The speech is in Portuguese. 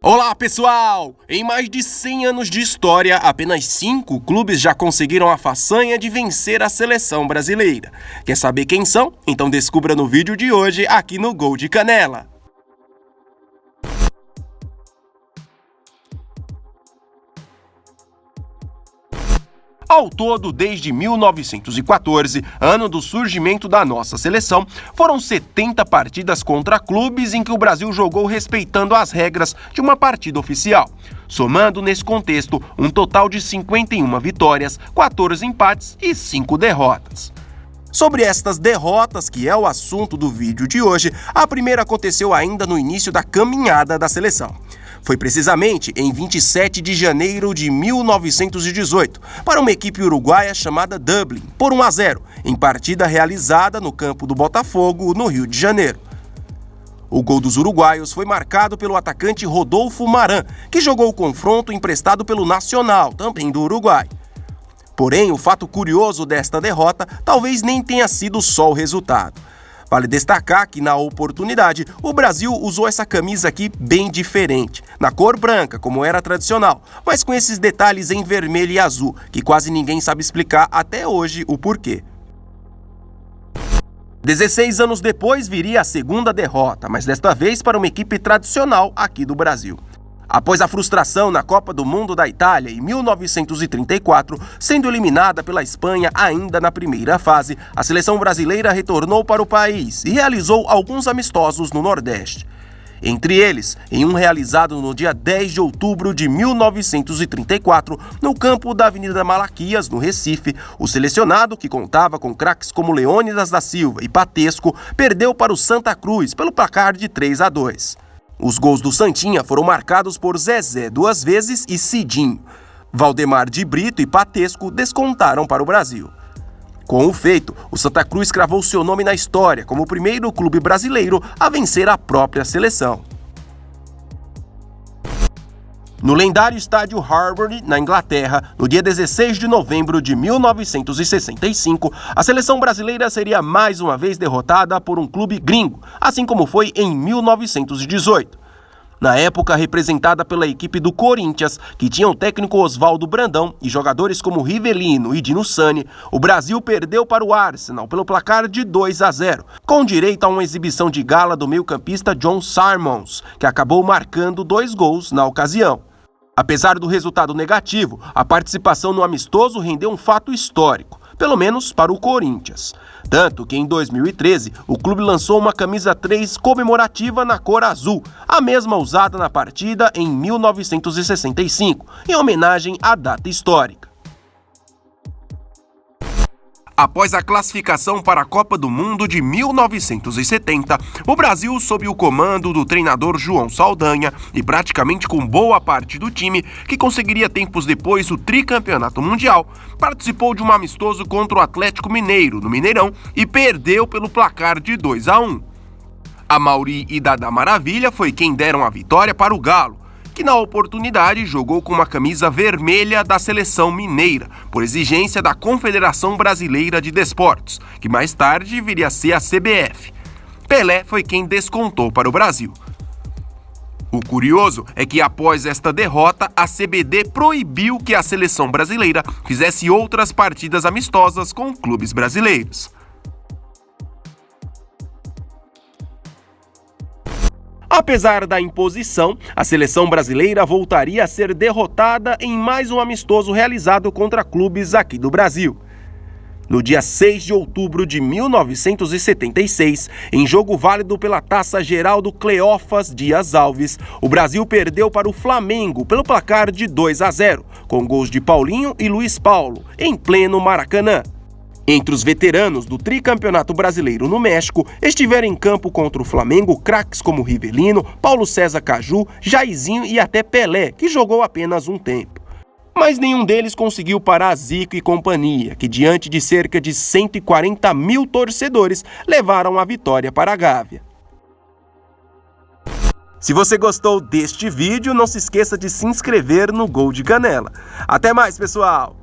Olá pessoal! Em mais de 100 anos de história, apenas 5 clubes já conseguiram a façanha de vencer a seleção brasileira. Quer saber quem são? Então descubra no vídeo de hoje aqui no Gol de Canela. Ao todo, desde 1914, ano do surgimento da nossa seleção, foram 70 partidas contra clubes em que o Brasil jogou respeitando as regras de uma partida oficial, somando nesse contexto um total de 51 vitórias, 14 empates e 5 derrotas. Sobre estas derrotas, que é o assunto do vídeo de hoje, a primeira aconteceu ainda no início da caminhada da seleção. Foi precisamente em 27 de janeiro de 1918, para uma equipe uruguaia chamada Dublin, por 1-0, em partida realizada no campo do Botafogo, no Rio de Janeiro. O gol dos uruguaios foi marcado pelo atacante Rodolfo Maran, que jogou o confronto emprestado pelo Nacional, também do Uruguai. Porém, o fato curioso desta derrota talvez nem tenha sido só o resultado. Vale destacar que, na oportunidade, o Brasil usou essa camisa aqui bem diferente, na cor branca, como era tradicional, mas com esses detalhes em vermelho e azul, que quase ninguém sabe explicar até hoje o porquê. 16 anos depois viria a segunda derrota, mas desta vez para uma equipe tradicional aqui do Brasil. Após a frustração na Copa do Mundo da Itália em 1934, sendo eliminada pela Espanha ainda na primeira fase, a seleção brasileira retornou para o país e realizou alguns amistosos no Nordeste. Entre eles, em um realizado no dia 10 de outubro de 1934, no campo da Avenida Malaquias, no Recife, o selecionado, que contava com craques como Leônidas da Silva e Patesco, perdeu para o Santa Cruz pelo placar de 3-2. Os gols do Santinha foram marcados por Zezé 2 vezes e Cidinho. Valdemar de Brito e Patesco descontaram para o Brasil. Com o feito, o Santa Cruz cravou seu nome na história como o primeiro clube brasileiro a vencer a própria seleção. No lendário estádio Highbury, na Inglaterra, no dia 16 de novembro de 1965, a seleção brasileira seria mais uma vez derrotada por um clube gringo, assim como foi em 1918. Na época, representada pela equipe do Corinthians, que tinha o técnico Oswaldo Brandão e jogadores como Rivelino e Dino Sani, o Brasil perdeu para o Arsenal pelo placar de 2-0, com direito a uma exibição de gala do meio-campista John Simmons, que acabou marcando 2 gols na ocasião. Apesar do resultado negativo, a participação no amistoso rendeu um fato histórico, pelo menos para o Corinthians. Tanto que em 2013, o clube lançou uma camisa 3 comemorativa na cor azul, a mesma usada na partida em 1965, em homenagem à data histórica. Após a classificação para a Copa do Mundo de 1970, o Brasil, sob o comando do treinador João Saldanha e praticamente com boa parte do time, que conseguiria tempos depois o tricampeonato mundial, participou de um amistoso contra o Atlético Mineiro, no Mineirão, e perdeu pelo placar de 2-1. Amaury e Dadá Maravilha foi quem deram a vitória para o Galo, que na oportunidade jogou com uma camisa vermelha da seleção mineira, por exigência da Confederação Brasileira de Desportos, que mais tarde viria a ser a CBF. Pelé foi quem descontou para o Brasil. O curioso é que após esta derrota, a CBD proibiu que a seleção brasileira fizesse outras partidas amistosas com clubes brasileiros. Apesar da imposição, a seleção brasileira voltaria a ser derrotada em mais um amistoso realizado contra clubes aqui do Brasil. No dia 6 de outubro de 1976, em jogo válido pela Taça Geraldo Cleófas Dias Alves, o Brasil perdeu para o Flamengo pelo placar de 2-0, com gols de Paulinho e Luiz Paulo, em pleno Maracanã. Entre os veteranos do tricampeonato brasileiro no México, estiveram em campo contra o Flamengo craques como Rivelino, Paulo César Caju, Jairzinho e até Pelé, que jogou apenas um tempo. Mas nenhum deles conseguiu parar Zico e companhia, que diante de cerca de 140 mil torcedores, levaram a vitória para a Gávea. Se você gostou deste vídeo, não se esqueça de se inscrever no Gol de Canela. Até mais, pessoal!